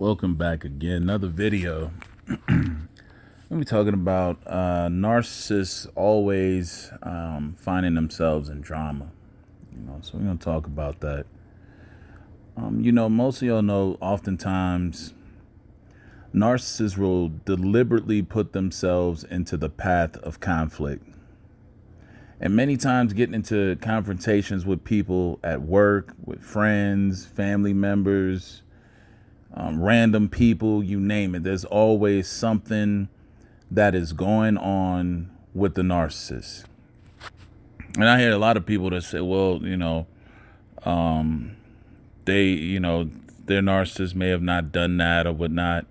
Welcome back again. Another video. We'll be talking about narcissists always finding themselves in drama. So we're gonna talk about that. Most of y'all know. Oftentimes, narcissists will deliberately put themselves into the path of conflict, and many times getting into confrontations with people at work, with friends, family members. Random people, you name it. There's always something that is going on with the narcissist. And I hear a lot of people that say, well, their narcissist may have not done that or whatnot.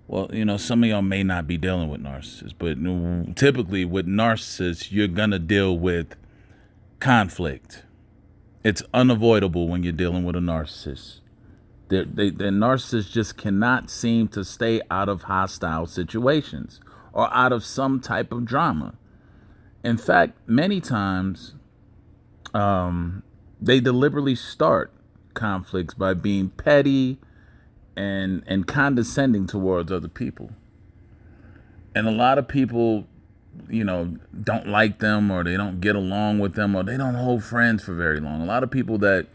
Well, some of y'all may not be dealing with narcissists, but typically with narcissists, you're going to deal with conflict. It's unavoidable when you're dealing with a narcissist. The narcissists just cannot seem to stay out of hostile situations or out of some type of drama. In fact, many times they deliberately start conflicts by being petty and condescending towards other people. And a lot of people, don't like them, or they don't get along with them, or they don't hold friends for very long. A lot of people that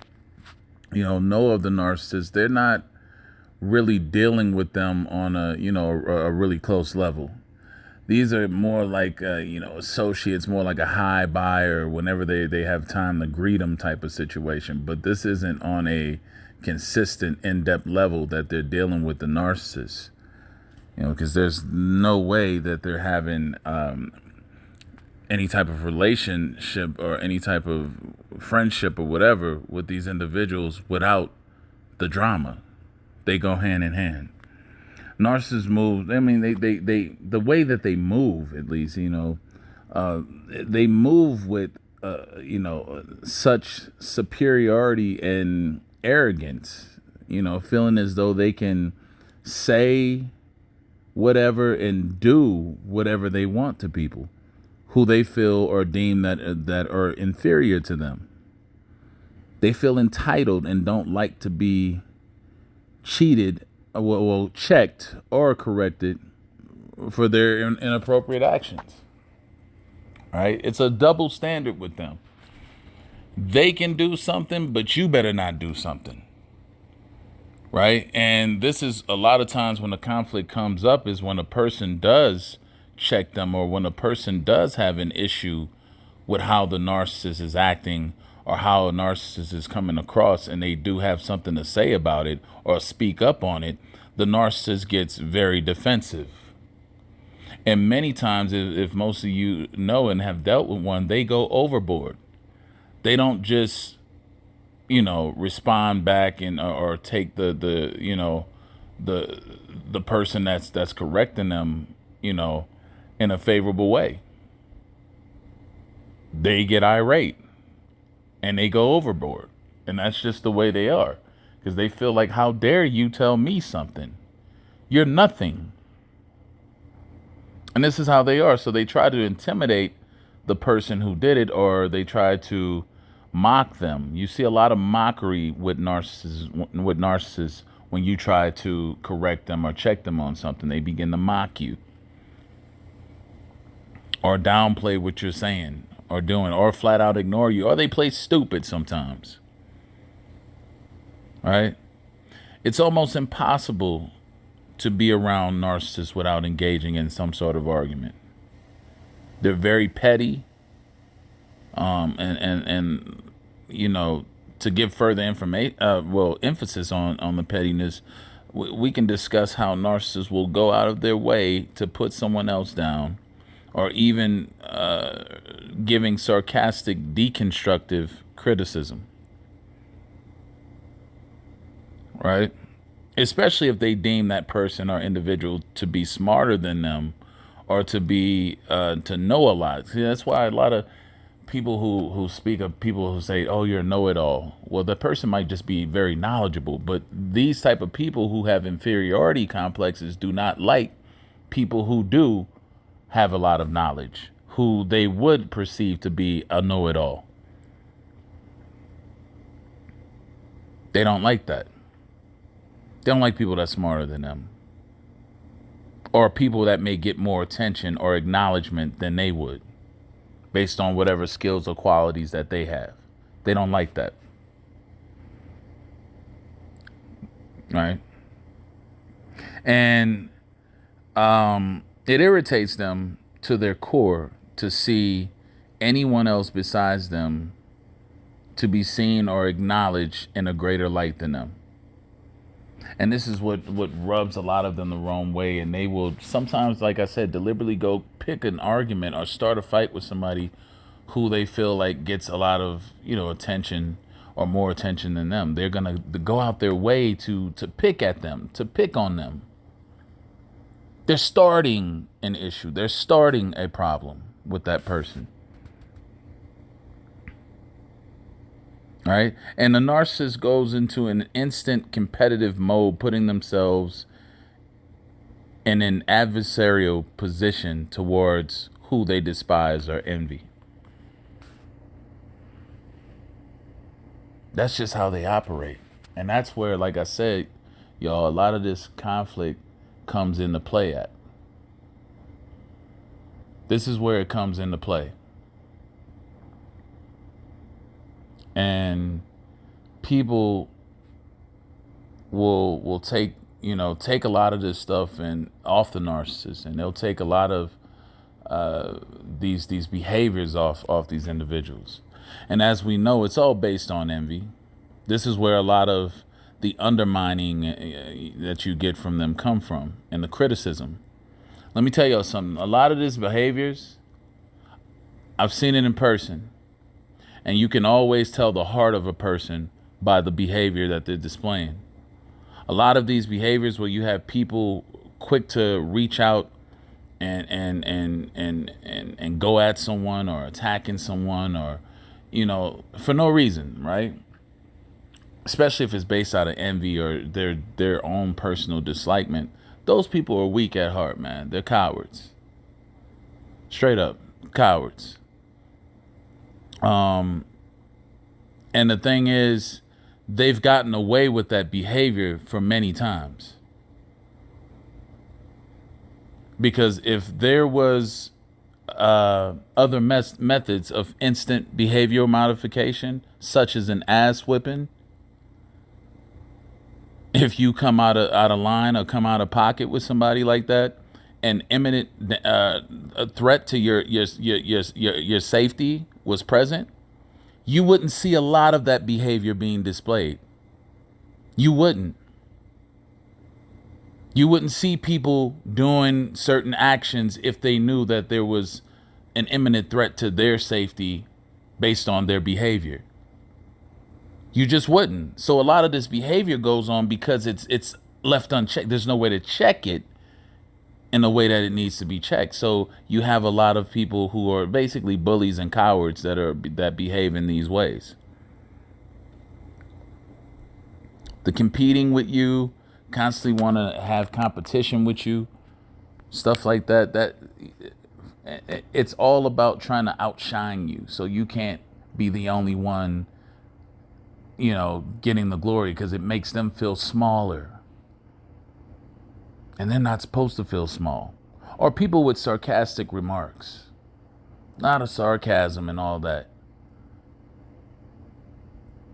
know of the narcissist, they're not really dealing with them on a really close level. These are more like associates, more like a hi bye or whenever they have time to greet them type of situation. But this isn't on a consistent, in-depth level that they're dealing with the narcissist. Because there's no way that they're having any type of relationship or any type of friendship or whatever with these individuals without the drama. They go hand in hand. Narcissists move. I mean, they the way that they move, at least, they move with such superiority and arrogance. Feeling as though they can say whatever and do whatever they want to people who they feel or deem that are inferior to them. They feel entitled and don't like to be cheated, checked or corrected for their inappropriate actions. Right? It's a double standard with them. They can do something, but you better not do something. Right? And this is a lot of times when the conflict comes up is when a person does check them, or when a person does have an issue with how the narcissist is acting or how a narcissist is coming across, and they do have something to say about it or speak up on it, the narcissist gets very defensive. And many times, if most of you know and have dealt with one, they go overboard. They don't just respond back and or take the person that's correcting them in a favorable way. They get irate and they go overboard. And that's just the way they are. Because they feel like, how dare you tell me something? You're nothing. And this is how they are. So they try to intimidate the person who did it, or they try to mock them. You see a lot of mockery with narcissists when you try to correct them or check them on something. They begin to mock you, or downplay what you're saying or doing, or flat out ignore you, or they play stupid sometimes. Right? It's almost impossible to be around narcissists without engaging in some sort of argument. They're very petty. And to give further emphasis on the pettiness, we can discuss how narcissists will go out of their way to put someone else down, or even giving sarcastic, deconstructive criticism. Right? Especially if they deem that person or individual to be smarter than them, or to be to know a lot. See, that's why a lot of people who speak of people who say, oh, you're a know-it-all. Well, the person might just be very knowledgeable, but these type of people who have inferiority complexes do not like people who do have a lot of knowledge, who they would perceive to be a know-it-all. They don't like that. They don't like people that's smarter than them, or people that may get more attention or acknowledgement than they would, based on whatever skills or qualities that they have. They don't like that. Right? And it irritates them to their core to see anyone else besides them to be seen or acknowledged in a greater light than them. And this is what rubs a lot of them the wrong way. And they will sometimes, like I said, deliberately go pick an argument or start a fight with somebody who they feel like gets a lot of, attention or more attention than them. They're going to go out their way to pick at them, to pick on them. They're starting an issue. They're starting a problem with that person. Right? And the narcissist goes into an instant competitive mode, putting themselves in an adversarial position towards who they despise or envy. That's just how they operate. And that's where, like I said, y'all, a lot of this conflict comes into play at. This is where it comes into play. And people will take a lot of this stuff and off the narcissist, and they'll take a lot of these behaviors off these individuals. And as we know, it's all based on envy. This is where a lot of the undermining that you get from them come from, and the criticism. Let me tell y'all something. A lot of these behaviors, I've seen it in person. And you can always tell the heart of a person by the behavior that they're displaying. A lot of these behaviors where you have people quick to reach out and go at someone or attacking someone or, for no reason, right? Especially if it's based out of envy or their own personal dislikement. Those people are weak at heart, man. They're cowards. Straight up, cowards. And the thing is, they've gotten away with that behavior for many times. Because if there was other methods of instant behavioral modification, such as an ass whipping, if you come out of line or come out of pocket with somebody like that, an imminent a threat to your safety was present, you wouldn't see a lot of that behavior being displayed. You wouldn't. You wouldn't see people doing certain actions if they knew that there was an imminent threat to their safety based on their behavior. You just wouldn't. So a lot of this behavior goes on because it's left unchecked. There's no way to check it in the way that it needs to be checked. So you have a lot of people who are basically bullies and cowards that behave in these ways. The competing with you, constantly want to have competition with you, stuff like that. That it's all about trying to outshine you, so you can't be the only one, getting the glory, because it makes them feel smaller. And they're not supposed to feel small. Or people with sarcastic remarks. Not a sarcasm and all that.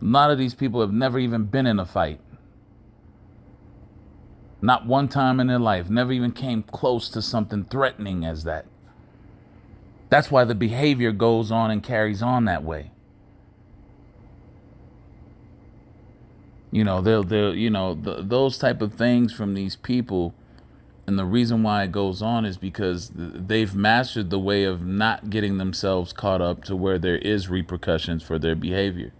A lot of these people have never even been in a fight. Not one time in their life. Never even came close to something threatening as that. That's why the behavior goes on and carries on that way. Those type of things from these people. And the reason why it goes on is because they've mastered the way of not getting themselves caught up to where there is repercussions for their behavior.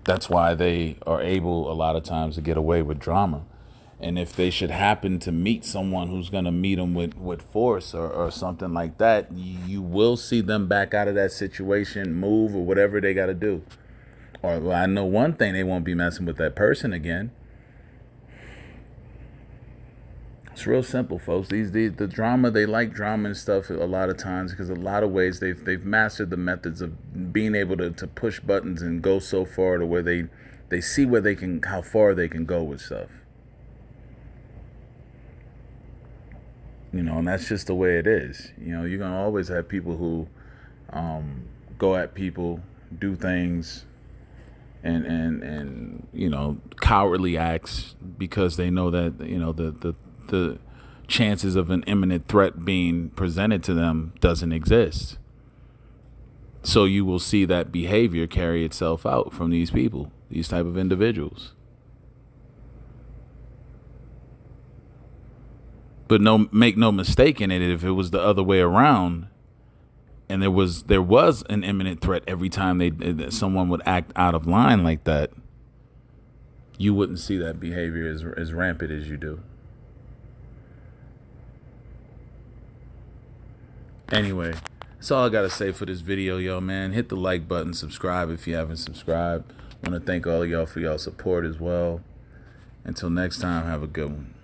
That's why they are able a lot of times to get away with drama. And if they should happen to meet someone who's going to meet them with force or something like that, you will see them back out of that situation, move, or whatever they got to do. Or I know one thing, they won't be messing with that person again. It's real simple, folks. The drama, they like drama and stuff a lot of times because a lot of ways they've mastered the methods of being able to push buttons and go so far to where they They see where they can, how far they can go with stuff. You know, and that's just the way it is. You know, you're going to always have people who go at people, do things, and you know, cowardly acts because they know that, you know, the chances of an imminent threat being presented to them doesn't exist. So you will see that behavior carry itself out from these people, these type of individuals. But make no mistake in it, if it was the other way around, and there was an imminent threat every time someone would act out of line like that, you wouldn't see that behavior as rampant as you do. Anyway, that's all I gotta say for this video, yo, man. Hit the like button, subscribe if you haven't subscribed. I want to thank all of y'all for y'all support as well. Until next time, have a good one.